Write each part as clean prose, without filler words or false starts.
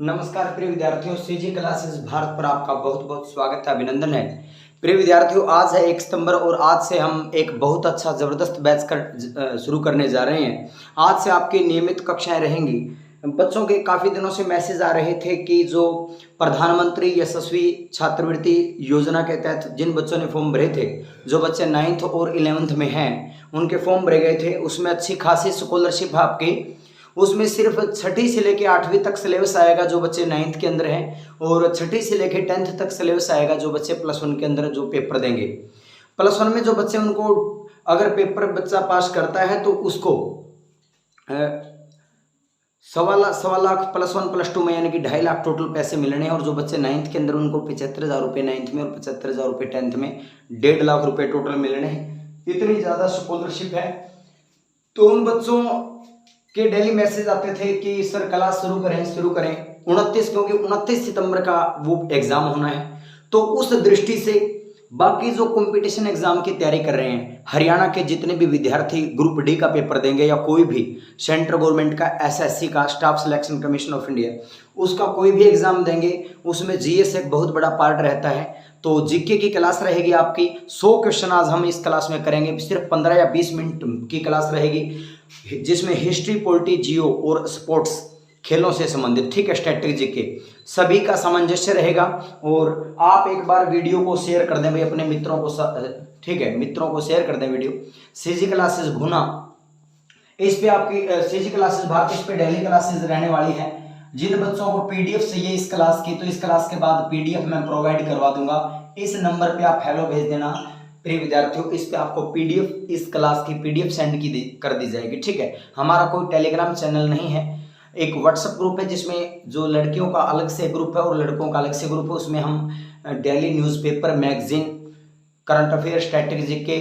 नमस्कार प्रिय विद्यार्थियों, सीजी क्लासेस भारत पर आपका बहुत बहुत स्वागत है, अभिनंदन है। प्रिय विद्यार्थियों, आज है 1 सितंबर और आज से हम एक बहुत अच्छा ज़बरदस्त बैच शुरू करने जा रहे हैं। आज से आपकी नियमित कक्षाएं रहेंगी। बच्चों के काफ़ी दिनों से मैसेज आ रहे थे कि जो प्रधानमंत्री यशस्वी छात्रवृत्ति योजना के तहत जिन बच्चों ने फॉर्म भरे थे, जो बच्चे 9th और 11th में हैं, उनके फॉर्म भरे गए थे। उसमें अच्छी खासी स्कॉलरशिप है आपकी। उसमें सिर्फ 6ठी से लेकर 8वीं तक सिलेबस आएगा जो बच्चे 9th के अंदर हैं, और 6ठी से लेकर 10th तक सिलेबस आएगा जो बच्चे +1 के अंदर जो पेपर देंगे। +1 में जो बच्चे, उनको अगर पेपर बच्चा पास करता है तो उसको 1.25 लाख +1 +2 में यानी कि 2.5 लाख टोटल पैसे मिलने हैं। और जो बच्चे 9th के अंदर, उनको 75,000 रुपये 9th में और 75,000 रुपये 10th में, 1.5 लाख रुपये टोटल मिलने हैं। इतनी ज़्यादा स्कॉलरशिप है। तो उन बच्चों के डेली मैसेज आते थे कि सर क्लास शुरू करें 29, क्योंकि 29 सितंबर का वो एग्ज़ाम होना है। तो उस दृष्टि से बाकी जो कंपटीशन एग्ज़ाम की तैयारी कर रहे हैं, हरियाणा के जितने भी विद्यार्थी ग्रुप डी का पेपर देंगे या कोई भी सेंट्रल गवर्नमेंट का SSC का, staff selection commission of India, उसका कोई भी एग्ज़ाम देंगे, उसमें जीएस एक बहुत बड़ा पार्ट रहता है। तो जीके की क्लास रहेगी आपकी। 100 क्वेश्चन आज हम इस क्लास में करेंगे। सिर्फ 15 या 20 मिनट की क्लास रहेगी, जिसमें हिस्ट्री, पॉलिटी, जियो और स्पोर्ट्स, खेलों से संबंधित, ठीक है, स्ट्रेटेजी के सभी का सामंजस्य रहेगा। और आप एक बार वीडियो को शेयर कर दें भाई अपने मित्रों को, ठीक है, मित्रों को शेयर कर दें वीडियो। सीजी क्लासेस भुना, इस पे आपकी सीजी क्लासेस भारत, इस पे डेली क्लासेस रहने वाली है। जिन बच्चों को पीडीएफ चाहिए इस क्लास की, तो इस क्लास के बाद पीडीएफ मैं प्रोवाइड करवा दूंगा। इस नंबर पे आप हेलो भेज देना। प्रिय विद्यार्थियों, इस पे आपको पीडीएफ, इस क्लास की पीडीएफ सेंड कर दी जाएगी, ठीक है। हमारा कोई टेलीग्राम चैनल नहीं है, एक व्हाट्सएप ग्रुप है जिसमें जो लड़कियों का अलग से ग्रुप है और लड़कों का अलग से ग्रुप है। उसमें हम daily newspaper, magazine, current affair, strategy के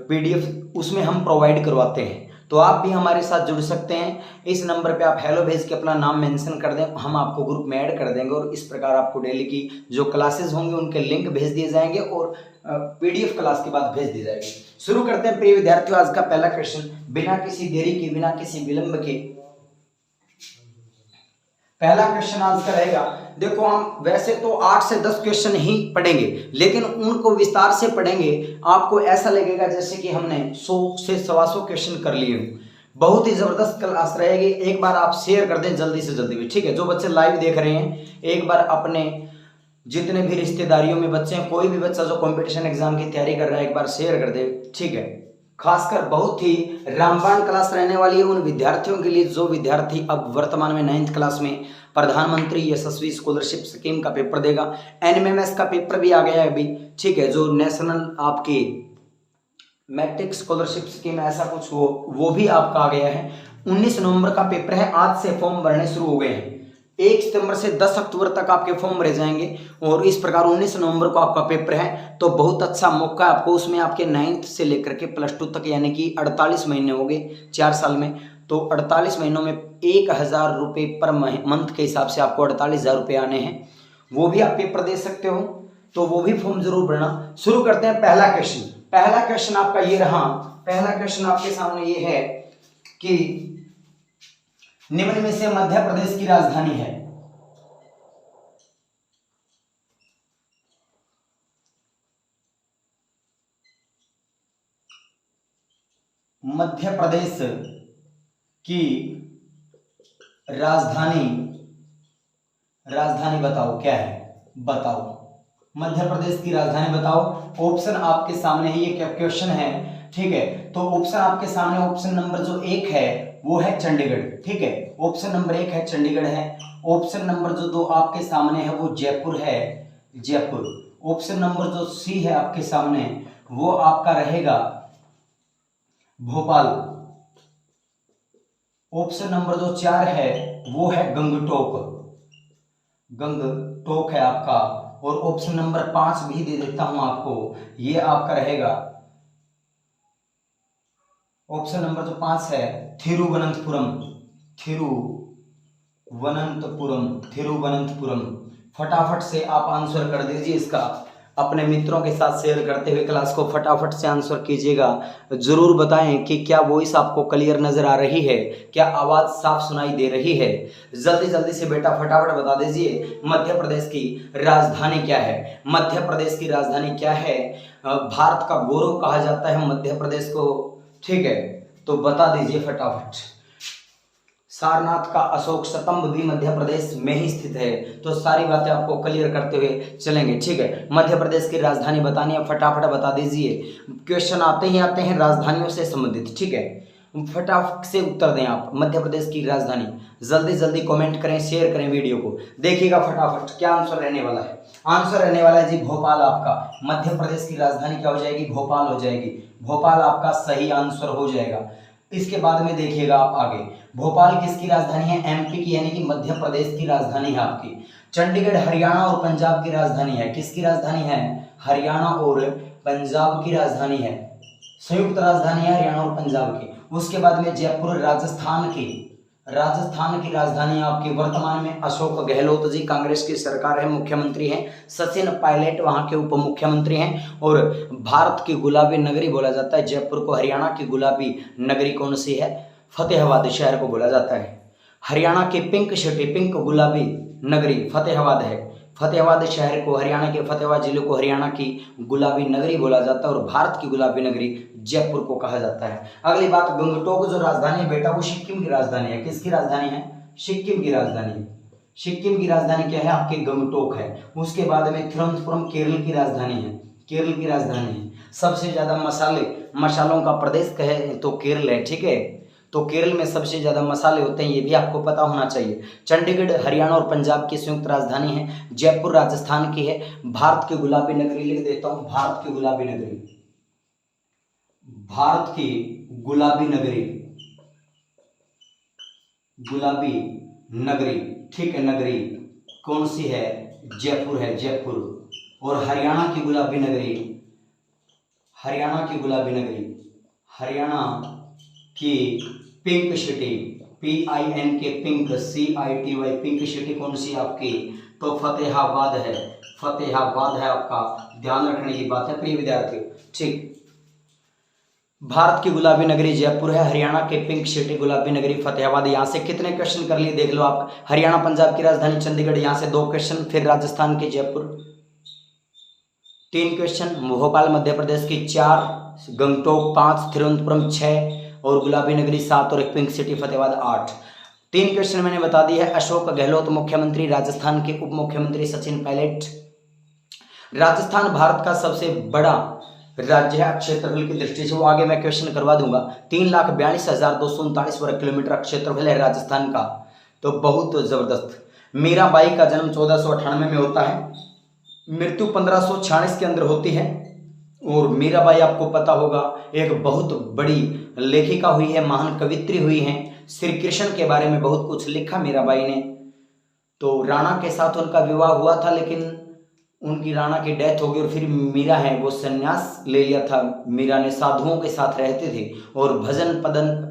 पीडीएफ उसमें हम प्रोवाइड करवाते हैं। तो आप भी हमारे साथ जुड़ सकते हैं। इस नंबर पे आप हेलो भेज के अपना नाम मेंशन कर दें, हम आपको ग्रुप में ऐड कर देंगे। और इस प्रकार आपको डेली की जो क्लासेस होंगे उनके लिंक भेज दिए जाएंगे और पीडीएफ क्लास के बाद भेज दी जाएगी। शुरू करते हैं प्रिय विद्यार्थियों आज का पहला क्वेश्चन, बिना किसी देरी के, बिना किसी विलंब के। पहला क्वेश्चन आज का रहेगा, देखो हम वैसे तो 8 से 10 क्वेश्चन ही पढ़ेंगे, लेकिन उनको विस्तार से पढ़ेंगे। आपको ऐसा लगेगा जैसे कि हमने 100 से 125 क्वेश्चन कर लिए हों। बहुत ही जबरदस्त क्लास रहेगी। एक बार आप शेयर कर दें जल्दी से जल्दी भी, ठीक है। जो बच्चे लाइव देख रहे हैं, एक बार अपने जितने भी रिश्तेदारियों में बच्चे हैं, कोई भी बच्चा जो कंपटीशन एग्जाम की तैयारी कर रहा है, एक बार शेयर कर दे, ठीक है। खासकर बहुत ही रामबाण क्लास रहने वाली है उन विद्यार्थियों के लिए जो विद्यार्थी अब वर्तमान में 9th क्लास में प्रधानमंत्री यशस्वी स्कॉलरशिप स्कीम का पेपर देगा। NMMS का पेपर भी आ गया है अभी, ठीक है, जो नेशनल आपकी मैट्रिक स्कॉलरशिप स्कीम ऐसा कुछ वो भी आपका आ गया है। 19 नवंबर का पेपर है। आज से फॉर्म भरने शुरू हो गए हैं। 1 सितंबर से 10 अक्टूबर तक आपके फॉर्म भरे जाएंगे और इस प्रकार 19 नवंबर को आपका पेपर है। तो बहुत अच्छा मौका है आपको। उसमें आपके 9th से लेकर के +2 तक यानी कि 48 महीने हो गए 4 साल में। तो 48 महीनों में 1,000 रुपये पर मंथ के हिसाब से आपको 48,000 रुपये आने हैं। वो भी आप पेपर दे सकते हो, तो वो भी फॉर्म जरूर भरना। शुरू करते हैं पहला क्वेश्चन। पहला क्वेश्चन आपका ये रहा। पहला क्वेश्चन आपके सामने ये है कि निम्न में से मध्य प्रदेश की राजधानी है। मध्य प्रदेश की राजधानी बताओ क्या है, बताओ। मध्य प्रदेश की राजधानी बताओ। ऑप्शन आपके सामने है, ये क्वेश्चन है, ठीक है। तो ऑप्शन आपके सामने, ऑप्शन नंबर जो 1 है वो है चंडीगढ़, ठीक है। ऑप्शन नंबर 1 है चंडीगढ़ है। ऑप्शन नंबर जो 2 आपके सामने है वो जयपुर है, जयपुर। ऑप्शन नंबर जो C है आपके सामने वो आपका रहेगा भोपाल। ऑप्शन नंबर जो 4 है वो है गंगटोक, गंगटोक है आपका। और ऑप्शन नंबर 5 भी दे देता हूं आपको, ये आपका रहेगा ऑप्शन नंबर जो 5 है थिरुवनंतपुरम, थिरुवनंतपुरम। फटाफट से आप आंसर कर दीजिए इसका। अपने मित्रों के साथ शेयर करते हुए क्लास को फटाफट से आंसर कीजिएगा। जरूर बताएं कि क्या वॉइस आपको क्लियर नजर आ रही है, क्या आवाज साफ सुनाई दे रही है। जल्दी जल्दी से बेटा फटाफट बता दीजिए मध्य प्रदेश की राजधानी क्या है। मध्य प्रदेश की राजधानी क्या है। भारत का गौरव कहा जाता है मध्य प्रदेश को, ठीक है, तो बता दीजिए फटाफट। सारनाथ का अशोक स्तंभ भी मध्य प्रदेश में ही स्थित है। तो सारी बातें आपको क्लियर करते हुए चलेंगे, ठीक है। मध्य प्रदेश की राजधानी बतानी है, फटाफट बता दीजिए। क्वेश्चन आते हैं राजधानियों से संबंधित, ठीक है। फटाफट से उत्तर दें आप। मध्य प्रदेश की राजधानी जल्दी जल्दी कमेंट करें, शेयर करें वीडियो को। देखिएगा फटाफट क्या आंसर रहने वाला है। आंसर रहने वाला है जी भोपाल। आपका मध्य प्रदेश की राजधानी क्या हो जाएगी, भोपाल हो जाएगी। भोपाल आपका सही आंसर हो जाएगा। इसके बाद में देखिएगा आप आगे, भोपाल किसकी राजधानी है, एमपी की, यानी कि मध्य प्रदेश की राजधानी है आपकी। चंडीगढ़ हरियाणा और पंजाब की राजधानी है। किसकी राजधानी है, हरियाणा और पंजाब की राजधानी है। संयुक्त राजधानी है हरियाणा और पंजाब की। उसके बाद में जयपुर राजस्थान की राजधानी आपकी। वर्तमान में अशोक गहलोत जी, कांग्रेस की सरकार है, मुख्यमंत्री हैं। सचिन पायलट वहां के उप मुख्यमंत्री हैं। और भारत की गुलाबी नगरी बोला जाता है जयपुर को। हरियाणा की गुलाबी नगरी कौन सी है, फतेहाबाद शहर को बोला जाता है। हरियाणा की पिंक सिटी, पिंक गुलाबी नगरी फतेहाबाद है। फतेहाबाद शहर को, हरियाणा के फतेहाबाद जिले को हरियाणा की गुलाबी नगरी बोला जाता है। और भारत की गुलाबी नगरी जयपुर को कहा जाता है। अगली बात, गंगटोक जो राजधानी है बेटा वो सिक्किम की राजधानी है। किसकी राजधानी है, सिक्किम की राजधानी है। सिक्किम की राजधानी क्या है आपकी, गंगटोक है। उसके बाद में थिरुवनंतपुरम केरल की राजधानी है। केरल की राजधानी है। सबसे ज्यादा मसालों का प्रदेश कहे तो केरल है, ठीक है। तो केरल में सबसे ज्यादा मसाले होते हैं, ये भी आपको पता होना चाहिए। चंडीगढ़ हरियाणा और पंजाब की संयुक्त राजधानी है। जयपुर राजस्थान की है। भारत की गुलाबी नगरी लिख देता हूं, भारत की गुलाबी नगरी, भारत की गुलाबी नगरी, गुलाबी नगरी, ठीक है। नगरी कौन सी है, जयपुर है, जयपुर। और हरियाणा की गुलाबी नगरी, हरियाणा की गुलाबी नगरी, हरियाणा की pink city, PINK pink, CITY pink city कौन सी आपकी, तो फतेहाबाद है। फतेहाबाद है आपका, ध्यान रखने की बात है प्रिय विद्यार्थियों, ठीक। भारत की गुलाबी नगरी जयपुर है। हरियाणा के पिंक सिटी गुलाबी नगरी फतेहाबाद। यहां से कितने क्वेश्चन कर लिए देख लो आप। हरियाणा पंजाब की राजधानी चंडीगढ़, यहां से 2 क्वेश्चन। फिर राजस्थान के जयपुर 3 क्वेश्चन। भोपाल मध्य प्रदेश की 4, गंगटोक 5, थिरुवनंतपुरम 6 और गुलाबी नगरी 7 और एक पिंक सिटी फतेहाबाद 8। 3 क्वेश्चन मैंने बता दिया है। अशोक गहलोत मुख्यमंत्री, राजस्थान के उप मुख्यमंत्री सचिन पायलट। राजस्थान भारत का सबसे बड़ा राज्य है क्षेत्रफल की दृष्टि से, वो आगे मैं क्वेश्चन करवा दूंगा। 3,42,239 वर्ग किलोमीटर क्षेत्रफल है राजस्थान का, तो बहुत जबरदस्त। मीराबाई का जन्म 1498 में होता है, मृत्यु 1546 के अंदर होती है। और मीराबाई आपको पता होगा एक बहुत बड़ी लेखिका हुई है, महान कवित्री हुई है। श्री कृष्ण के बारे में बहुत कुछ लिखा मीराबाई ने। तो राणा के साथ उनका विवाह हुआ था, लेकिन उनकी राणा की डेथ हो गई और फिर मीरा है वो संन्यास ले लिया था। मीरा ने साधुओं के साथ रहती थी और भजन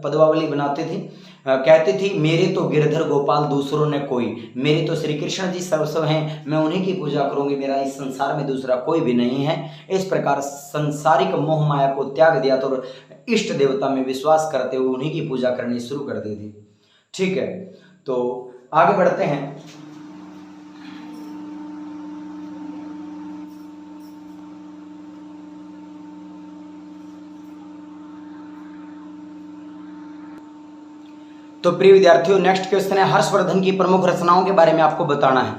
पदवावली बनाती थी। कहती थी मेरे तो गिरधर गोपाल दूसरों ने कोई, मेरे तो श्री कृष्ण जी सर्वस्व हैं, मैं उन्हीं की पूजा करूंगी, मेरा इस संसार में दूसरा कोई भी नहीं है। इस प्रकार संसारिक मोह माया को त्याग दिया तो इष्ट देवता में विश्वास करते हुए उन्हीं की पूजा करनी शुरू कर दी थी, ठीक है। तो आगे बढ़ते हैं। तो प्रिय विद्यार्थियों नेक्स्ट क्वेश्चन है, हर्षवर्धन की प्रमुख रचनाओं के बारे में आपको बताना है।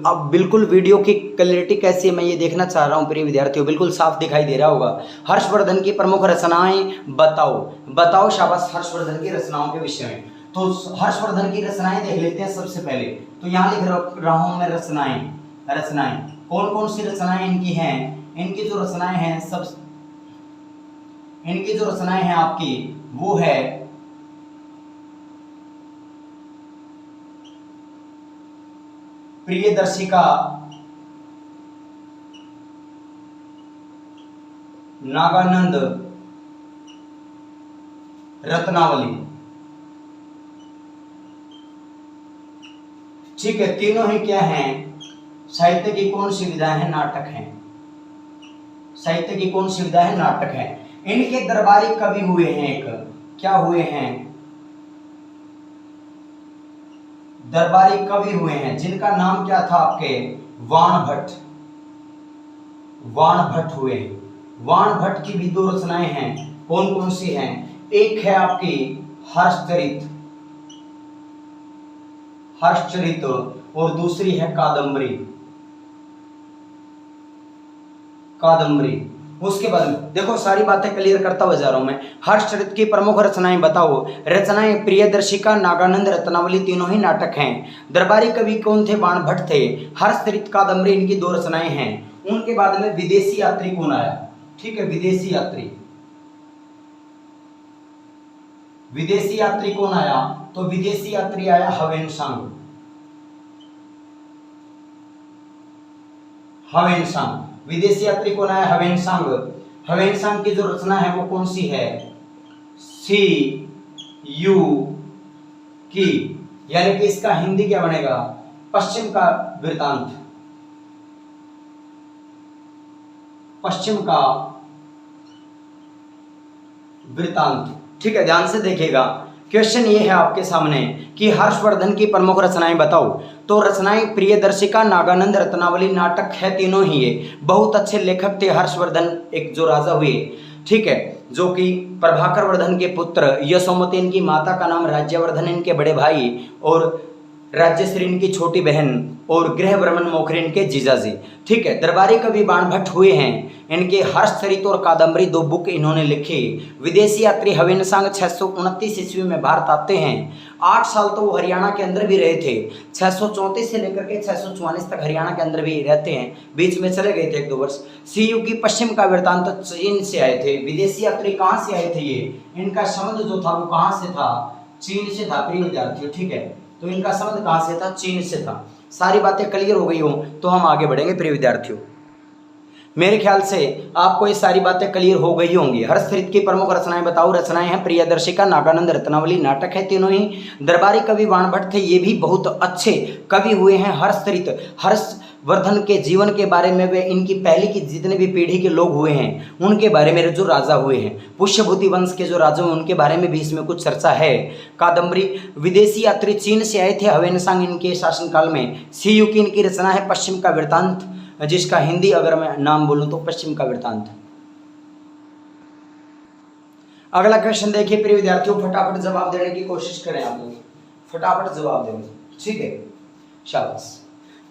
अब बिल्कुल वीडियो की क्लैरिटी कैसी है मैं ये देखना चाह रहा हूं प्रिय विद्यार्थियों, बिल्कुल साफ दिखाई दे रहा होगा। हर्षवर्धन की प्रमुख रचनाएं बताओ शाबाश, हर्षवर्धन की रचनाओं के विषय में। तो हर्षवर्धन की रचनाएं देख लेते हैं सबसे पहले। तो यहाँ लिख रहा हूं मैं रचनाएं कौन कौन सी रचनाएं इनकी हैं। इनकी जो रचनाएं हैं आपकी वो है प्रियदर्शिका, नागानंद, रत्नावली, ठीक है। तीनों ही क्या हैं, साहित्य की कौन सी विधाएं हैं, नाटक हैं। साहित्य की कौन सी विधा है? नाटक है। इनके दरबारी कवि हुए हैं एक, क्या हुए हैं? दरबारी कवि हुए हैं जिनका नाम क्या था आपके? वाण भट्ट। वाण भट्ट हुए। वाण भट्ट की भी दो रचनाएं हैं, कौन कौन सी हैं? एक है आपकी हर्षचरित, हर्षचरित, और दूसरी है कादम्बरी। कादम्बरी। उसके बाद देखो सारी बातें क्लियर करता हुआ जा रहा हूं मैं। हर्षचरित की प्रमुख रचनाएं बताओ। रचनाएं प्रियदर्शिका, नागानंद, रत्नावली तीनों ही नाटक हैं। दरबारी कवि कौन थे? बाण भट्ट थे। हर्षचरित, कादम्बरी इनकी दो रचनाएं हैं। उनके बाद में विदेशी यात्री कौन आया? ठीक है, विदेशी यात्री। विदेशी यात्री कौन आया? तो विदेशी यात्री आया हवेनसांग। हवेनसांग। विदेशी यात्री कौन आया? हवेनसांग। हवेनसांग की जो रचना है वो कौन सी है? सी यू की, यानी कि इसका हिंदी क्या बनेगा? पश्चिम का वृतांत। पश्चिम का वृतांत। ठीक है, ध्यान से देखिएगा। क्वेश्चन ये है आपके सामने कि हर्षवर्धन की प्रमुख रचनाएं बताओ। तो रचनाएं प्रियदर्शिका, नागानंद, रत्नावली नाटक है तीनों ही ये। बहुत अच्छे लेखक थे हर्षवर्धन, एक जो राजा हुए, ठीक है, जो कि प्रभाकर वर्धन के पुत्र, यशोमती इनकी माता का नाम, राज्यवर्धन इनके बड़े भाई, और राज्यश्री इनकी छोटी बहन, और गृहवर्मन मोखरे इनके जीजाजी। ठीक है, दरबारी कवि बाण भट्ट हुए हैं। इनके हर्षचरित और कादम्बरी दो बुक इन्होंने लिखी। विदेशी यात्री हवेनसांग 629 ईस्वी में भारत आते हैं। 8 साल तो वो हरियाणा के अंदर भी रहे थे। 634 से लेकर के 644 तक हरियाणा के अंदर भी रहते हैं, बीच में चले गए थे 1-2 वर्ष। सीयू की पश्चिम का वृत्तांत चीन से आए थे। विदेशी यात्री कहाँ से आए थे ये? इनका संबंध जो था वो कहाँ से था? चीन से था प्रिय विद्यार्थियों। ठीक है, तो इनका संबंध कहाँ से था? चीन से था। सारी बातें क्लियर हो गई हो तो हम आगे बढ़ेंगे प्रिय विद्यार्थियों। मेरे ख्याल से आपको ये सारी बातें क्लियर हो गई होंगी। हर्षचरित की प्रमुख रचनाएं बताओ। रचनाएं हैं प्रियदर्शिका, नागानंद, रत्नावली नाटक है तीनों ही। दरबारी कवि बाण भट्ट थे, ये भी बहुत अच्छे कवि हुए हैं। हर्षचरित, हर्षवर्धन के जीवन के बारे में, वे इनकी पहले की जितने भी पीढ़ी के लोग हुए हैं उनके बारे में, जो राजा हुए हैं पुष्यभूति वंश के जो राजा हुए उनके बारे में भी इसमें कुछ चर्चा है। कादम्बरी, विदेशी यात्री चीन से आए थे हवेनसांग इनके शासनकाल में। सीयू की इनकी रचना है पश्चिम का वृत्तांत, जिसका हिंदी अगर मैं नाम बोलूं तो पश्चिम का वृत्तांत। अगला क्वेश्चन देखिए प्रिय विद्यार्थियों, फटाफट जवाब देने की कोशिश करें आप लोग, फटाफट जवाब देंगे। ठीक है, शाबाश।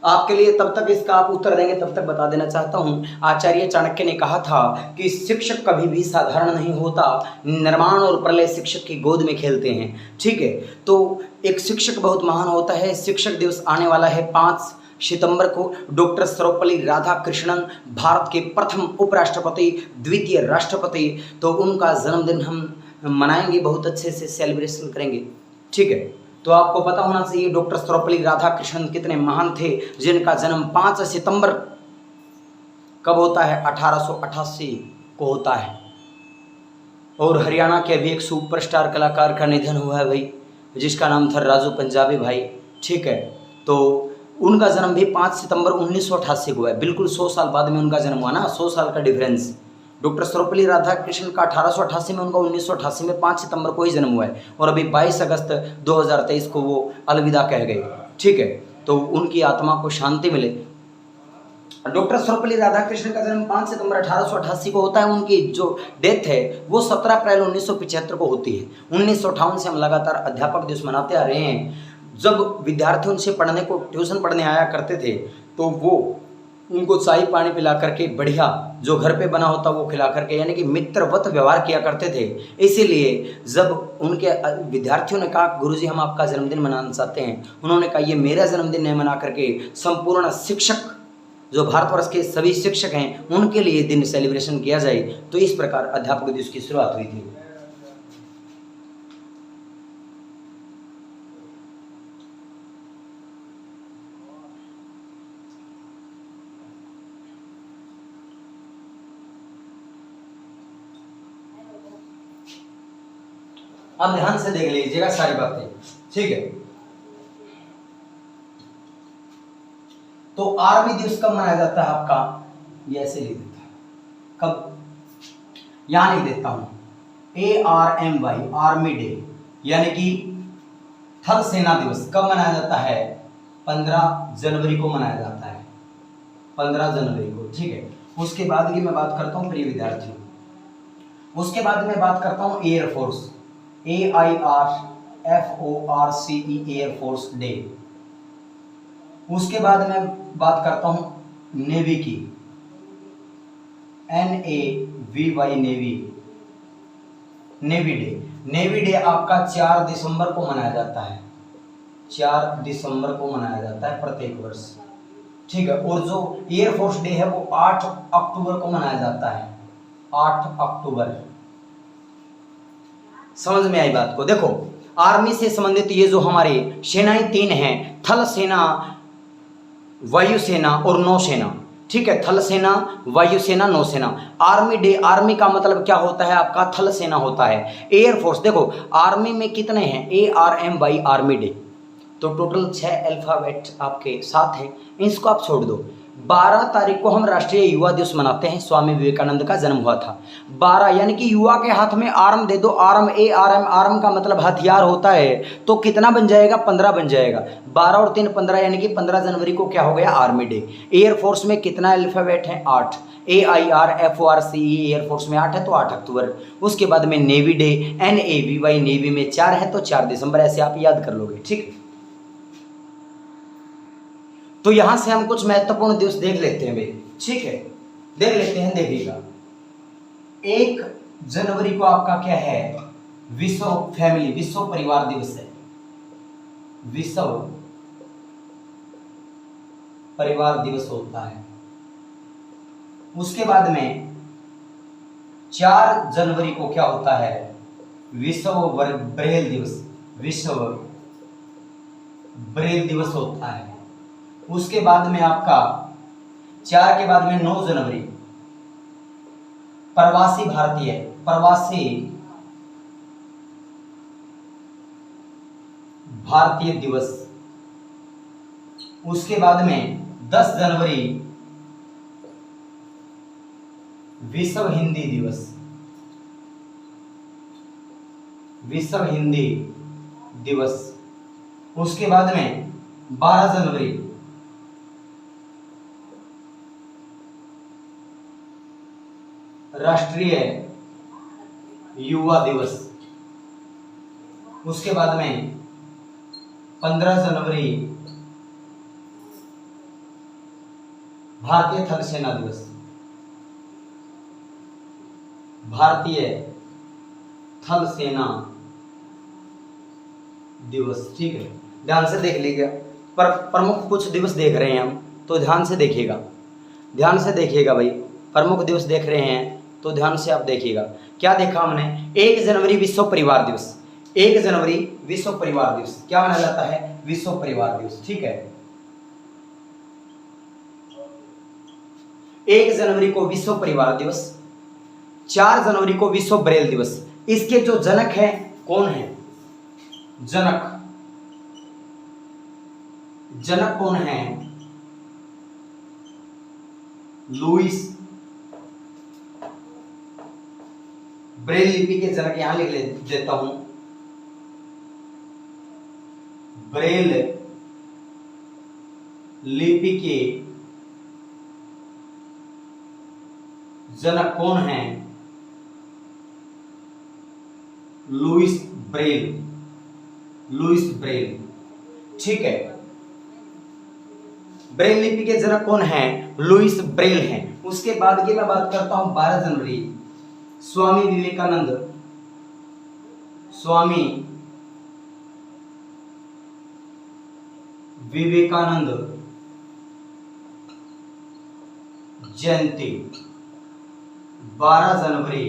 आपके लिए तब तक इसका आप उत्तर देंगे तब तक बता देना चाहता हूं, आचार्य चाणक्य ने कहा था कि शिक्षक कभी भी साधारण नहीं होता, निर्माण और प्रलय शिक्षक की गोद में खेलते हैं। ठीक है, तो एक शिक्षक बहुत महान होता है। शिक्षक दिवस आने वाला है 5 सितंबर को। डॉक्टर सर्वपल्ली राधाकृष्णन भारत के प्रथम उपराष्ट्रपति, द्वितीय राष्ट्रपति, तो उनका जन्मदिन हम मनाएंगे, बहुत अच्छे से सेलिब्रेशन करेंगे। ठीक है, तो आपको पता होना चाहिए डॉक्टर सर्वपल्ली राधाकृष्णन कितने महान थे, जिनका जन्म 5 सितंबर कब होता है? 1888 को होता है। और हरियाणा के अभी एक सुपरस्टार कलाकार का निधन हुआ है भाई, जिसका नाम था राजू पंजाबी भाई। ठीक है, तो उनका जन्म भी 5 सितंबर 1988 को हुआ है। बिल्कुल 100 साल बाद में उनका जन्म हुआ ना, 100 साल का डिफरेंस। डॉक्टर सर्वपल्ली राधाकृष्णन का 1888 में, उनका 1988 में 5 सितंबर को ही जन्म हुआ है। और अभी 22 अगस्त 2023 को वो अलविदा कह गए। ठीक है, तो उनकी आत्मा को शांति मिले। डॉक्टर सर्वपल्ली राधाकृष्णन का जन्म 5 सितंबर 1888 को होता है। उनकी जो डेथ है वो 17 अप्रैल 1975 को होती है। 1958 से हम लगातार अध्यापक दिवस मनाते आ रहे हैं। जब विद्यार्थी उनसे पढ़ने को, ट्यूशन पढ़ने आया करते थे, तो वो उनको चाय पानी पिला करके, बढ़िया जो घर पे बना होता वो खिला करके, यानी कि मित्रवत व्यवहार किया करते थे। इसीलिए जब उनके विद्यार्थियों ने कहा गुरुजी हम आपका जन्मदिन मनाना चाहते हैं, उन्होंने कहा ये मेरा जन्मदिन नहीं मना करके संपूर्ण शिक्षक, जो भारतवर्ष के सभी शिक्षक हैं, उनके लिए दिन सेलिब्रेशन किया जाए। तो इस प्रकार अध्यापक दिवस की शुरुआत हुई थी। अब ध्यान से देख लीजिएगा सारी बातें। ठीक है, तो आर्मी दिवस कब मनाया जाता है आपका? ये ऐसे लिख देता है, कब, यहां लिख देता हूं ARMY, आर्मी डे, यानी कि थल सेना दिवस कब मनाया जाता है? 15 जनवरी को मनाया जाता है, 15 जनवरी को, ठीक है। उसके बाद की मैं बात करता हूं प्रिय विद्यार्थियों, उसके बाद मैं बात करता हूं एयरफोर्स, AIRFORCE, एयरफोर्स डे। उसके बाद मैं बात करता हूं नेवी की, NAVY, navy, navy day. Navy day आपका 4 दिसंबर को मनाया जाता है, 4 दिसंबर को मनाया जाता है प्रत्येक वर्ष, ठीक है। और जो एयरफोर्स डे है वो 8 अक्टूबर को मनाया जाता है, 8 अक्टूबर। समझ में आई बात को? देखो, आर्मी से संबंधित ये जो हमारे सेनाएं 3 हैं, थल सेना, वायुसेना और नौसेना, ठीक है। थल सेना, वायुसेना, नौसेना। आर्मी डे, आर्मी का मतलब क्या होता है आपका? थल सेना होता है। एयरफोर्स, देखो आर्मी में कितने हैं? ARMY, आर्मी डे, तो टोटल 6 अल्फाबेट आपके साथ हैं, इसको आप छोड़ दो। 12 तारीख को हम राष्ट्रीय युवा दिवस मनाते हैं, स्वामी विवेकानंद का जन्म हुआ था। 12 यानी कि युवा के हाथ में आर्म दे दो, आर्म, ARM, आर्म का मतलब हथियार होता है, तो कितना बन जाएगा? 15 बन जाएगा। 12 और 3 15, यानी कि 15 जनवरी को क्या हो गया? Army day. एयरफोर्स में कितना अल्फाबेट है? 8, AIRFORCE, एयरफोर्स में 8 है तो 8 अक्टूबर। उसके बाद में नेवी डे, NAVY, नेवी में 4 है तो 4 दिसंबर, ऐसे आप याद कर लोगे, ठीक है। तो यहां से हम कुछ महत्वपूर्ण दिवस देख लेते हैं भाई, ठीक है, देख लेते हैं। देखिएगा, 1 जनवरी को आपका क्या है? विश्व फैमिली, विश्व परिवार दिवस है, विश्व परिवार दिवस होता है। उसके बाद में 4 जनवरी को क्या होता है? विश्व ब्रेल दिवस, विश्व ब्रेल दिवस होता है। उसके बाद में आपका 4 के बाद में 9 जनवरी प्रवासी भारतीय, प्रवासी भारतीय दिवस। उसके बाद में 10 जनवरी विश्व हिंदी दिवस, विश्व हिंदी दिवस। उसके बाद में 12 जनवरी राष्ट्रीय युवा दिवस। उसके बाद में 15 जनवरी भारतीय थल सेना दिवस, भारतीय थल सेना दिवस, ठीक है। ध्यान से देख लीजिएगा, पर प्रमुख कुछ दिवस देख रहे हैं हम, तो ध्यान से देखिएगा, ध्यान से देखिएगा भाई। प्रमुख दिवस देख रहे हैं तो ध्यान से आप देखिएगा। क्या देखा हमने? 1 जनवरी विश्व परिवार दिवस, 1 जनवरी विश्व परिवार दिवस क्या मनाया जाता है? विश्व परिवार दिवस, ठीक है। 1 जनवरी को विश्व परिवार दिवस, 4 जनवरी को विश्व ब्रेल दिवस। इसके जो जनक हैं कौन है? जनक, जनक कौन है? लुईस ब्रेल लिपि के जनक, यहां लिख देता हूं, ब्रेल लिपि के जनक कौन है? लुईस ब्रेल, लुईस ब्रेल, ठीक है। ब्रेल लिपि के जनक कौन है? लुईस ब्रेल हैं। उसके बाद की मैं बात करता हूं 12 जनवरी स्वामी विवेकानंद, स्वामी विवेकानंद जयंती, 12 जनवरी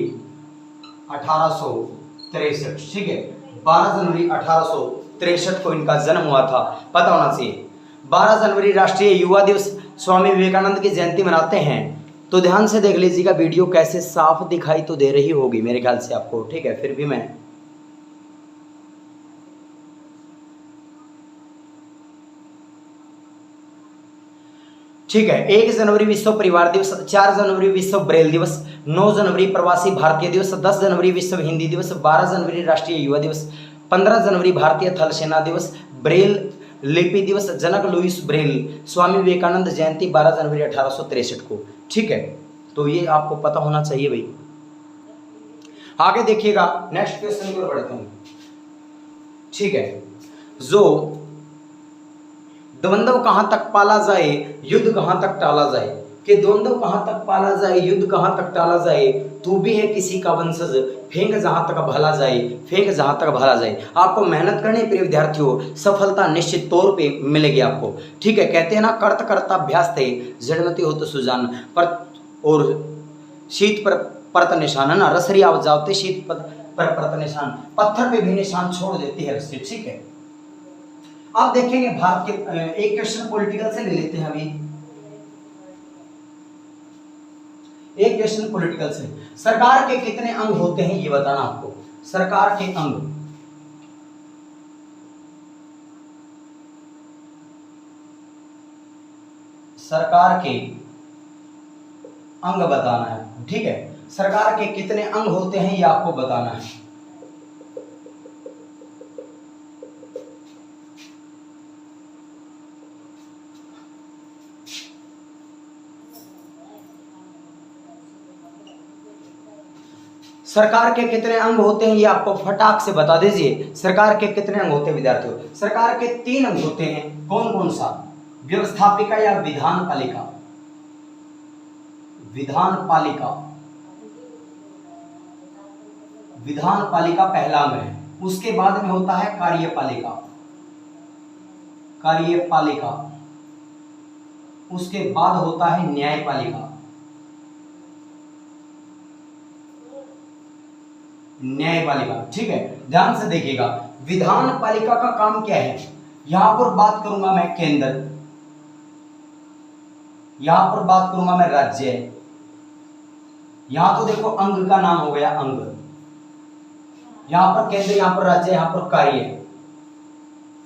1863, ठीक है। 12 जनवरी 1863 को इनका जन्म हुआ था, पता होना चाहिए। 12 जनवरी राष्ट्रीय युवा दिवस, स्वामी विवेकानंद की जयंती मनाते हैं। तो ध्यान से देख लीजिएगा, वीडियो कैसे साफ दिखाई तो दे रही होगी मेरे ख्याल से आपको, ठीक है। फिर भी मैं ठीक है। 1 जनवरी विश्व परिवार दिवस, 4 जनवरी विश्व ब्रेल दिवस, 9 जनवरी प्रवासी भारतीय दिवस, 10 जनवरी विश्व हिंदी दिवस, 12 जनवरी राष्ट्रीय युवा दिवस, 15 जनवरी भारतीय थल सेना दिवस, ब्रेल लिपि दिवस, जनक लुईस ब्रेल, स्वामी विवेकानंद जयंती 12 जनवरी 1863 को। ठीक है, तो ये आपको पता होना चाहिए भाई। आगे देखिएगा, नेक्स्ट क्वेश्चन की ओर बढ़ते हैं। ठीक है, जो द्वंद्व कहां तक पाला जाए, युद्ध कहां तक टाला जाए, कि द्वंद्व कहां तक पाला जाए, युद्ध कहां तक टाला जाए, तू भी है किसी का वंशज, फेंक जहां तक भला जाए, फेंक जहां तक भला जाए। आपको मेहनत करनी प्रिय विद्यार्थियों, सफलता निश्चित तौर पे मिलेगी आपको। ठीक है, कहते हैं ना, कर्त कर्ता अभ्यास थे, जड़मती हो तो सुजान, पर और शीत पर परत निशान, है ना, रसरी आव जावते शीत पर परत निशान, पत्थर पे भी निशान छोड़ देती है रस्सी। ठीक है, आप देखेंगे भारत के एक क्वेश्चन पॉलिटिकल से ले लेते हैं अभी, एक क्वेश्चन पॉलिटिकल से। सरकार के कितने अंग होते हैं ये बताना आपको, सरकार के अंग। सरकार के अंग बताना है। ठीक है, सरकार के कितने अंग होते हैं ये आपको बताना है। सरकार के कितने अंग होते हैं ये आपको फटाक से बता दीजिए। सरकार के कितने अंग होते हैं विद्यार्थियों? सरकार के 3 अंग होते हैं। कौन कौन सा? व्यवस्थापिका या विधान पालिका? विधान पालिका, विधान पालिका पहला अंग है। उसके बाद में होता है कार्यपालिका, कार्यपालिका। उसके बाद होता है न्यायपालिका, न्यायपालिका। ठीक है, ध्यान से देखिएगा, विधान पालिका का काम क्या है? यहां पर बात करूंगा मैं केंद्र, यहां पर बात करूंगा मैं राज्य। यहां तो देखो अंग का नाम हो गया अंग, यहां पर केंद्र, यहां पर राज्य, यहां पर कार्य।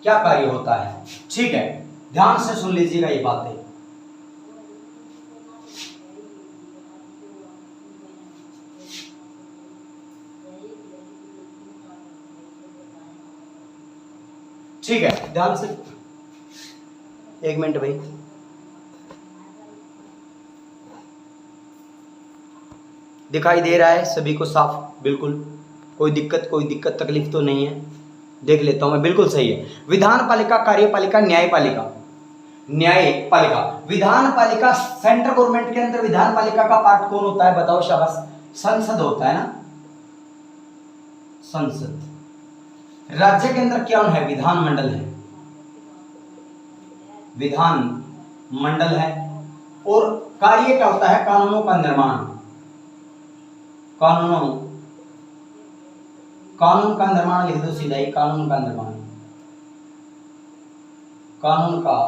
क्या कार्य होता है? ठीक है, ध्यान से सुन लीजिएगा ये बातें। ठीक है, ध्यान से, एक मिनट भाई। दिखाई दे रहा है सभी को साफ? बिल्कुल, कोई दिक्कत तकलीफ तो नहीं है? देख लेता हूं मैं, बिल्कुल सही है। विधान पालिका, कार्यपालिका, न्यायपालिका। न्यायपालिका, विधान पालिका सेंट्रल गवर्नमेंट के अंदर विधान पालिका का पार्ट कौन होता है बताओ? शाबाश, संसद होता है ना, संसद। राज्य के अंदर क्या है? विधान मंडल है, विधान मंडल है। और कार्य क्या होता है? कानूनों का निर्माण, कानून का निर्माण लिख दो सीधा ही, कानून का निर्माण, कानून का,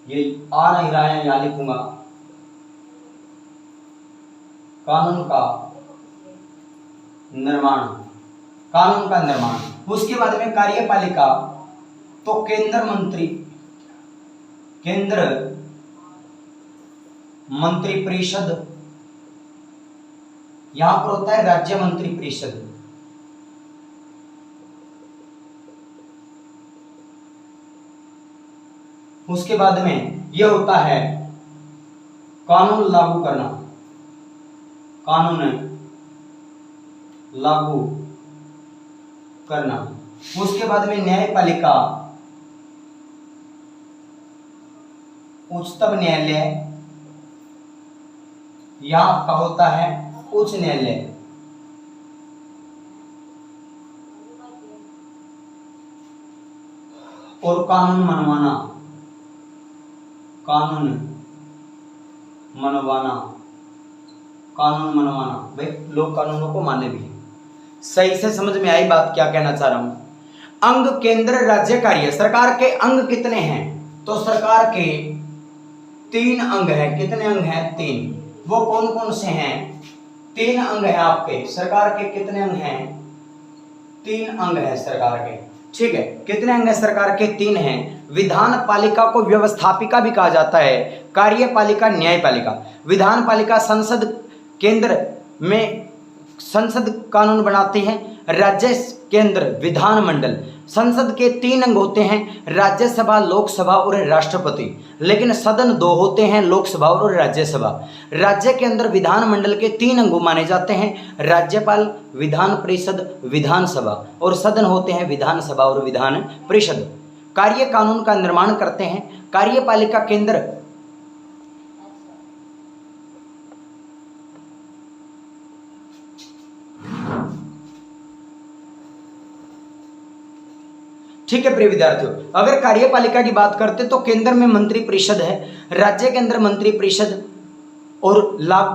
ये आ नहीं रहा है, यहां लिखूंगा, कानून का निर्माण, कानून का निर्माण। उसके बाद में कार्यपालिका, तो केंद्र मंत्री, केंद्र मंत्री परिषद। यहां पर होता है राज्य मंत्री परिषद। उसके बाद में यह होता है कानून लागू करना, कानून लागू करना। उसके बाद में न्यायपालिका, उच्चतम न्यायालय, यहां का होता है उच्च न्यायालय। और कानून मनवाना, कानून मनवाना, कानून मनवाना, भाई लोग कानूनों को माने भी। सही से समझ में आई बात क्या कहना चाह रहा हूं? अंग, केंद्र, राज्य, कार्य। सरकार के अंग कितने हैं? तो सरकार के 3 अंग हैं। कितने अंग हैं? 3। वो कौन कौन से हैं? 3 अंग हैं आपके। सरकार के कितने अंग हैं? 3 अंग हैं सरकार के। ठीक है, कितने अंग है सरकार के? 3 हैं। विधान पालिका को व्यवस्थापिका भी कहा जाता है, कार्यपालिका, न्यायपालिका। विधान पालिका संसद केंद्र में संसद कानून बनाती है, राज्य केंद्र विधानमंडल। संसद के 3 अंग होते हैं, राज्यसभा, लोकसभा और राष्ट्रपति, लेकिन सदन 2 होते हैं, लोकसभा और राज्यसभा। राज्य के अंदर विधानमंडल के 3 अंग माने जाते हैं, राज्यपाल, विधान परिषद, विधानसभा, और सदन होते हैं विधानसभा और विधान परिषद। कार्य कानून का निर्माण करते हैं। कार्यपालिका केंद्र ठीक है प्रिय विद्यार्थियों, अगर कार्यपालिका की बात करते तो केंद्र में मंत्री परिषद है, राज्य के अंदर मंत्री परिषद, और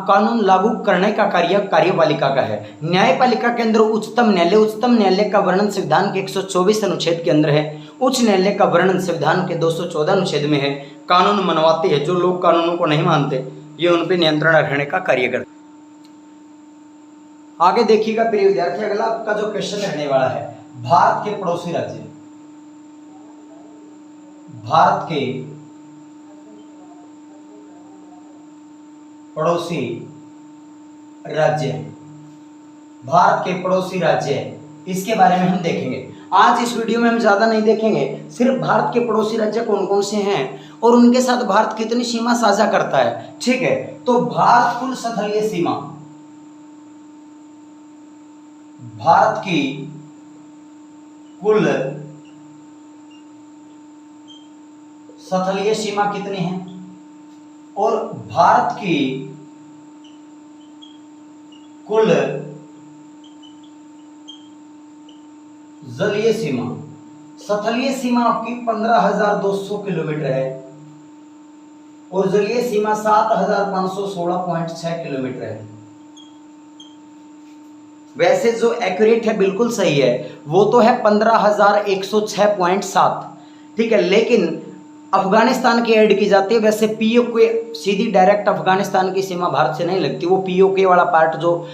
कानून लागू करने का कार्य कार्यपालिका का है। न्यायपालिका के अंदर उच्चतम न्यायालय। उच्चतम न्यायालय का वर्णन संविधान के 124 अनुच्छेद के अंदर है। उच्च न्यायालय का वर्णन संविधान के 214 अनुच्छेद में है। कानून मनवाती है, जो लोग कानूनों को नहीं मानते ये उन पर नियंत्रण रखने का कार्य करते। आगे देखिएगा प्रिय विद्यार्थी, अगला आपका जो क्वेश्चन रहने वाला है, भारत के पड़ोसी राज्य, भारत के पड़ोसी राज्य, भारत के पड़ोसी राज्य, इसके बारे में हम देखेंगे। आज इस वीडियो में हम ज्यादा नहीं देखेंगे, सिर्फ भारत के पड़ोसी राज्य कौन कौन से हैं और उनके साथ भारत कितनी सीमा साझा करता है। ठीक है, तो भारत कुल स्थलीय सीमा, भारत की कुल स्थलीय सीमा कितनी है और भारत की कुल जलीय सीमा, स्थलीय सीमा आपकी 15,200 किलोमीटर है और जलीय सीमा 7,516.6 किलोमीटर है। वैसे जो एक्यूरेट है, बिल्कुल सही है, वो तो है 15,106.7। ठीक है, लेकिन अफगानिस्तान की ऐड की जाती है। वैसे पीओके सीधी डायरेक्ट अफगानिस्तान की सीमा भारत से नहीं लगती, वो पीओके वाला पार्ट जो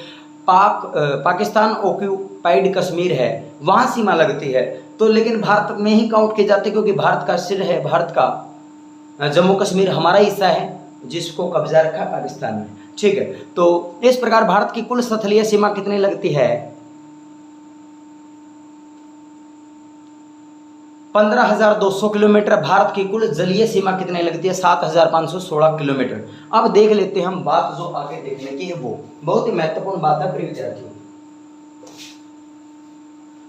पाकिस्तान ऑक्यूपाइड कश्मीर है वहां सीमा लगती है। तो लेकिन भारत में ही काउंट की जाती है, क्योंकि भारत का सिर है, भारत का जम्मू कश्मीर हमारा हिस्सा है जिसको कब्जा रखा पाकिस्तान ने। ठीक है, तो इस प्रकार भारत की कुल स्थलीय सीमा कितनी लगती है? 15,200 किलोमीटर। भारत की कुल जलीय सीमा कितनी लगती है? 7,516 किलोमीटर। अब देख लेते हैं हम बात जो आगे देखने की है, वो बहुत ही महत्वपूर्ण बात है प्रिय विद्यार्थियों।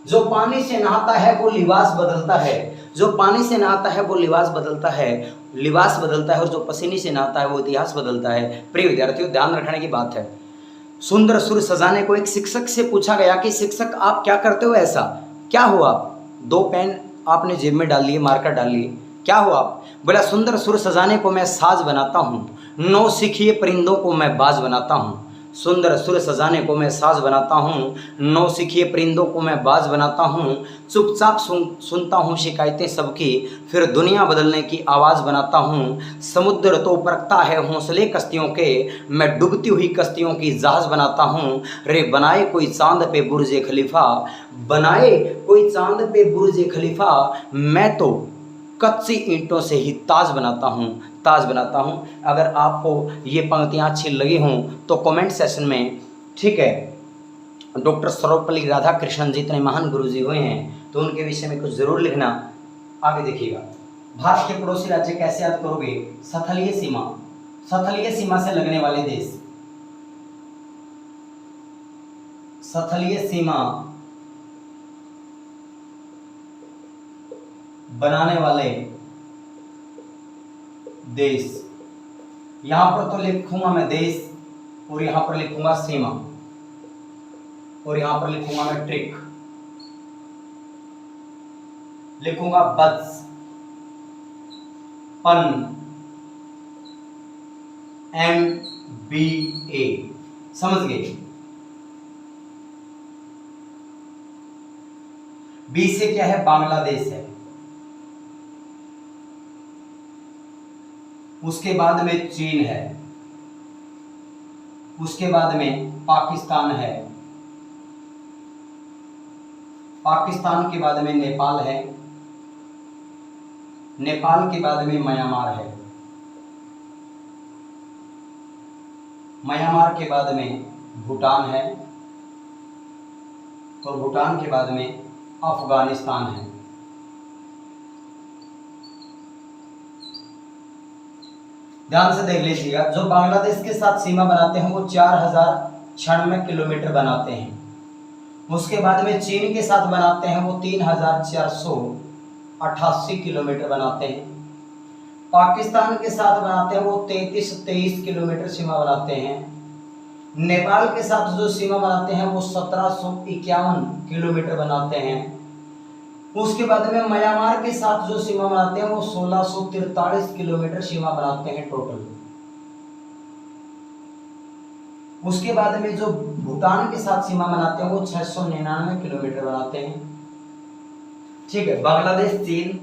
जो पानी से नहाता है वो लिबास बदलता है, जो पानी से नहाता है वो लिबास बदलता है, लिबास बदलता है, और जो पसीने से नहाता है वो इतिहास बदलता है। प्रिय विद्यार्थियों, ध्यान रखने की बात है। सुंदर सुर सजाने को एक शिक्षक से पूछा गया कि शिक्षक आप क्या करते हो, ऐसा क्या हो आप? 2 पेन आपने जेब में डाल लिए, मार्कर डाल लिए, क्या हो आप? बोला सुंदर सुर सजाने को मैं साज बनाता हूँ, 9 सीखिए परिंदों को मैं बाज बनाता हूँ। सुंदर सुर सजाने को मैं साज बनाता हूँ, 9 सीखिए परिंदों को मैं बाज बनाता हूँ। चुपचाप सुनता हूँ शिकायतें सबकी, फिर दुनिया बदलने की आवाज़ बनाता हूँ। समुद्र तो परखता है हौसले कश्तियों के, मैं डूबती हुई कश्तियों की जहाज बनाता हूँ। रे बनाए कोई चांद पे बुर्ज खलीफा, बनाए कोई चांद पे बुर्ज खलीफा, मैं तो कच्ची ईंटों से ही ताज बनाता हूँ, ताज बनाता हूँ। अगर आपको ये पंक्तियाँ अच्छी लगी हों तो कमेंट सेशन में, ठीक है, डॉक्टर सर्वपल्ली राधाकृष्णन जी इतने महान गुरुजी हुए हैं तो उनके विषय में कुछ जरूर लिखना। आगे देखिएगा, भारत के पड़ोसी राज्य कैसे याद करोगे? स्थलीय सीमा, स्थलीय सीमा से लगने वाले देश, स्थलीय सीमा बनाने वाले देश। यहां पर तो लिखूंगा मैं देश, और यहां पर लिखूंगा सीमा, और यहां पर लिखूंगा मैं ट्रिक, लिखूंगा बच, पन, MBA। समझ गए? बी से क्या है? बांग्लादेश है, उसके बाद में चीन है, उसके बाद में पाकिस्तान है, पाकिस्तान के बाद में नेपाल है, नेपाल के बाद में म्यांमार है, म्यांमार के बाद में भूटान है और भूटान के बाद में अफगानिस्तान है। ध्यान से देख लीजिएगा, जो बांग्लादेश के साथ सीमा बनाते हैं वो 4096 किलोमीटर बनाते हैं। उसके बाद में चीन के साथ बनाते हैं वो 3488 किलोमीटर बनाते हैं। पाकिस्तान के साथ बनाते हैं वो 3323 किलोमीटर सीमा बनाते हैं। नेपाल के साथ जो सीमा बनाते हैं वो 1751 किलोमीटर बनाते हैं। उसके बाद में म्यांमार के साथ जो सीमा बनाते हैं वो 1643 किलोमीटर सीमा बनाते हैं टोटल। उसके बाद में जो भूटान के साथ सीमा बनाते हैं वो 699 किलोमीटर बनाते हैं। ठीक है, बांग्लादेश चीन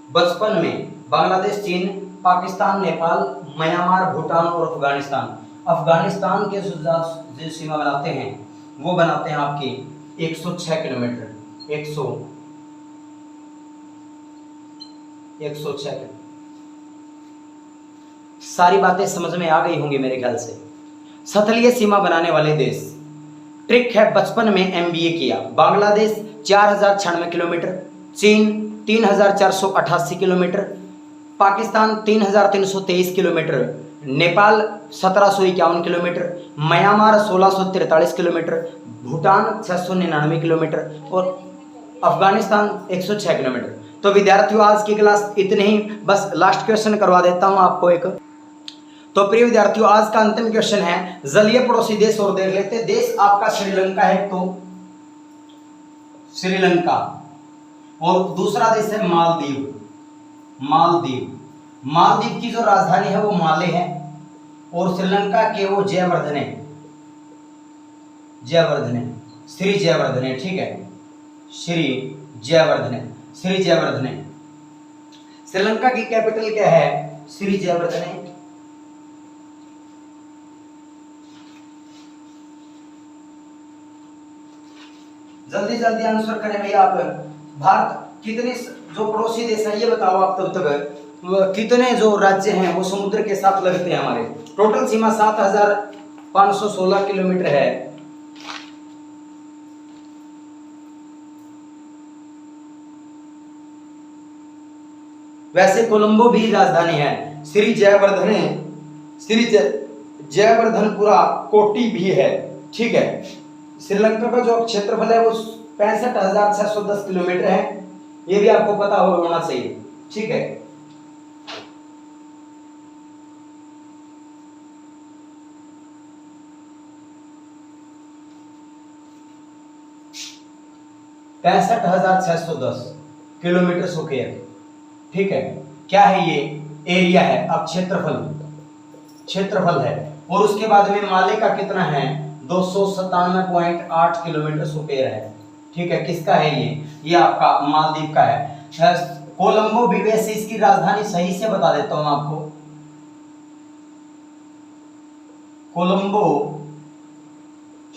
बचपन में बांग्लादेश चीन पाकिस्तान नेपाल म्यांमार भूटान और अफगानिस्तान, अफगानिस्तान के जो सीमा बनाते हैं वो बनाते हैं आपके 106 किलोमीटर, 106। सारी बातें समझ में आ गई होंगी मेरे ख्याल से। सतलीय सीमा बनाने वाले देश, ट्रिक है बचपन में एमबीए किया। बांग्लादेश 4096 किलोमीटर, चीन 3488 kilometre, Pakistan 3323 kilometre, Nepal 1751 kilometre, Myanmar 1643 kilometre, Bhutan 699 kilometre और अफगानिस्तान 106 किलोमीटर। तो विद्यार्थियों आज की क्लास इतने ही, बस लास्ट क्वेश्चन करवा देता हूं आपको एक। तो प्रिय विद्यार्थियों आज का अंतिम क्वेश्चन है जलीय पड़ोसी देश और देख लेते हैं। देश आपका श्रीलंका है, तो श्रीलंका, और दूसरा देश है मालदीव। मालदीव, मालदीव की जो राजधानी है वो माले है और श्रीलंका के वो जयवर्धने, श्री जयवर्धने। ठीक है, श्री जयवर्धने। श्रीलंका की कैपिटल क्या है? श्री जयवर्धने। जल्दी जल्दी आंसर करें भैया आप। भारत कितने जो पड़ोसी देश है ये बताओ आप तब तक। कितने जो राज्य हैं वो समुद्र के साथ लगते हैं हमारे? टोटल सीमा 7516 किलोमीटर है। वैसे कोलंबो भी राजधानी है। श्री जयवर्धनपुरा कोटी भी है। ठीक है, श्रीलंका का जो क्षेत्रफल है वो 65,610 किलोमीटर है, ये भी आपको पता होना चाहिए। ठीक है, (65,610 किलोमीटर स्क्वायर। ठीक है, क्या है ये? एरिया है, अब क्षेत्रफल है। और उसके बाद में माले का कितना है? 297.8 किलोमीटर स्क्वायर है। ठीक है, किसका है ये आपका मालदीव का है। कोलंबो भी, वैसे इसकी राजधानी सही से बता देता हूं आपको। कोलंबो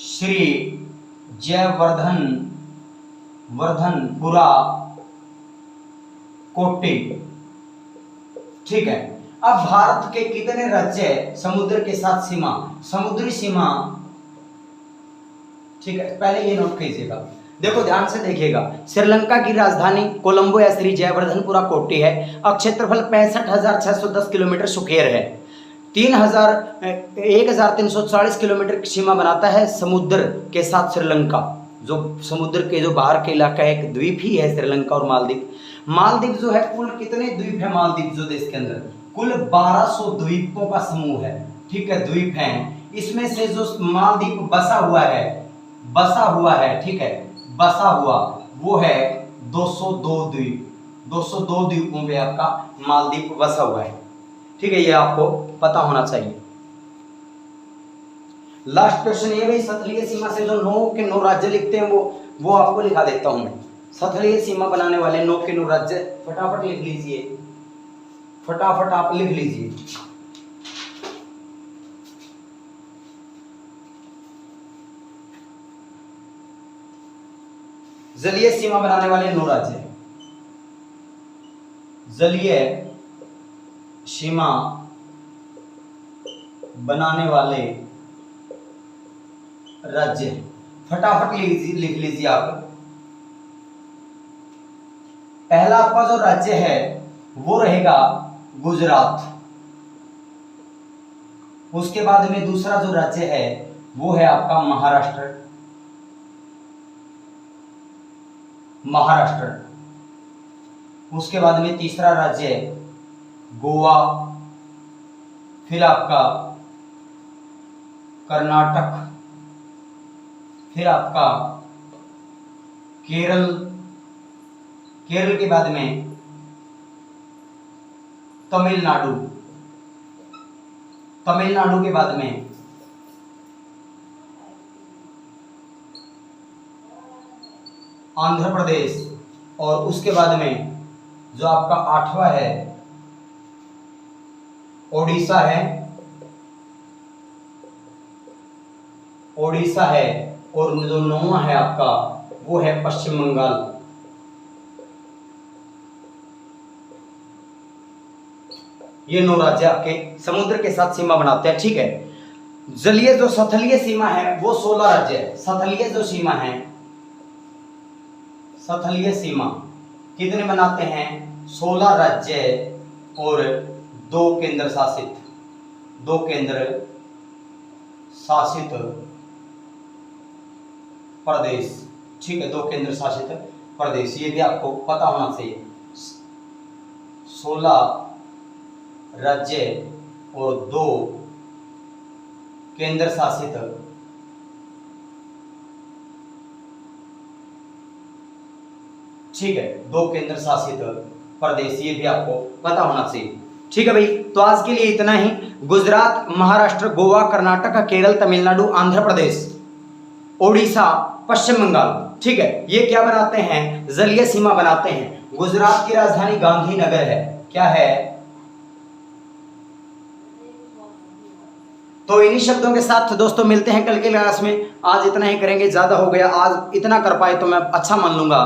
श्री जयवर्धनपुरा कोटी। ठीक है, अब भारत के कितने राज्य समुद्र के साथ समुद्री सीमा? ठीक है, पहले ये नोट कीजिएगा, देखो ध्यान से देखिएगा। श्रीलंका की राजधानी कोलंबो या श्री जयवर्धनपुरा कोटी है। अब क्षेत्रफल 65,610 किलोमीटर स्क्वायर है। 1340 किलोमीटर की सीमा बनाता है समुद्र के साथ श्रीलंका। जो समुद्र के जो बाहर के इलाका है, एक द्वीप ही है श्रीलंका और मालदीव। मालदीव जो है, कुल कितने द्वीप है मालदीव जो देश के अंदर? कुल 1200 द्वीपों का समूह है। ठीक है, द्वीप हैं। इसमें से जो मालदीव बसा हुआ है, ठीक है, बसा हुआ वो है 202 द्वीप। 202 द्वीपों पे आपका मालदीव बसा हुआ है। ठीक है, ये आपको पता होना चाहिए। लास्ट क्वेश्चन ये भाई, सतलीय सीमा से जो 9 के 9 राज्य लिखते हैं वो आपको लिखा देता हूं मैं। सतलीय सीमा बनाने वाले 9 के 9 राज्य फटाफट लिख लीजिए, फटाफट आप लिख लीजिए। जलीय सीमा बनाने वाले 9 राज्य हैं। जलीय सीमा बनाने वाले राज्य, फटाफट लिख लीजिए आप। पहला आपका जो राज्य है वो रहेगा गुजरात। उसके बाद में दूसरा जो राज्य है वो है आपका महाराष्ट्र। उसके बाद में तीसरा राज्य है गोवा, फिर आपका कर्नाटक, फिर आपका केरल, केरल के बाद में तमिलनाडु, तमिलनाडु के बाद में आंध्र प्रदेश, और उसके बाद में जो आपका 8वां है ओडिशा है, ओडिशा है, और जो 9वां है आपका वो है पश्चिम बंगाल। ये 9 राज्य आपके समुद्र के साथ सीमा बनाते हैं, ठीक है। जलीय जो स्थलीय सीमा है वो 16 राज्य है। स्थलीय जो सीमा है, स्थलीय सीमा कितने बनाते हैं? 16 राज्य और 2 केंद्र शासित प्रदेश, ठीक है, 2 केंद्र शासित प्रदेश, ये भी आपको पता होना चाहिए। 16 राज्य और 2 केंद्र शासित ठीक है, 2 केंद्र शासित प्रदेश, ये भी आपको पता होना चाहिए, ठीक है भाई। तो आज के लिए इतना ही। गुजरात, महाराष्ट्र, गोवा, कर्नाटक, केरल, तमिलनाडु, आंध्र प्रदेश, ओडिशा, पश्चिम बंगाल, ठीक है, ये क्या बनाते हैं? जलीय सीमा बनाते हैं। गुजरात की राजधानी गांधीनगर है। क्या है? तो इन्हीं शब्दों के साथ दोस्तों मिलते हैं कल के क्लास में। आज इतना ही करेंगे, ज़्यादा हो गया, आज इतना कर पाए तो मैं अच्छा मान लूंगा।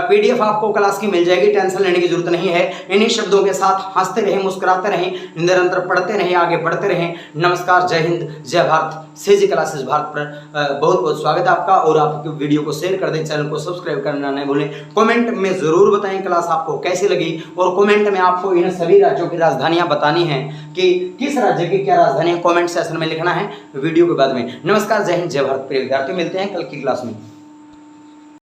पीडीएफ आपको क्लास की मिल जाएगी, टेंशन लेने की जरूरत नहीं है। इन्हीं शब्दों के साथ हंसते रहें, मुस्कुराते रहें, निरंतर पढ़ते रहें, आगे बढ़ते रहें। नमस्कार, जय हिंद, जय भारत। सेजी क्लासेस भारत पर बहुत बहुत स्वागत है आपका। और आप वीडियो को शेयर कर दें, चैनल को सब्सक्राइब करना नहीं भूलें। कमेंट में ज़रूर बताएं क्लास आपको कैसी लगी, और कमेंट में आपको इन सभी राज्यों की राजधानियाँ बतानी है कि किस राज्य की क्या राजधानी है, कमेंट सेक्शन में लिखना है वीडियो के बाद में। नमस्कार, जय हिंद, जय भारत। प्रिय विद्यार्थी, मिलते हैं कल की क्लास में।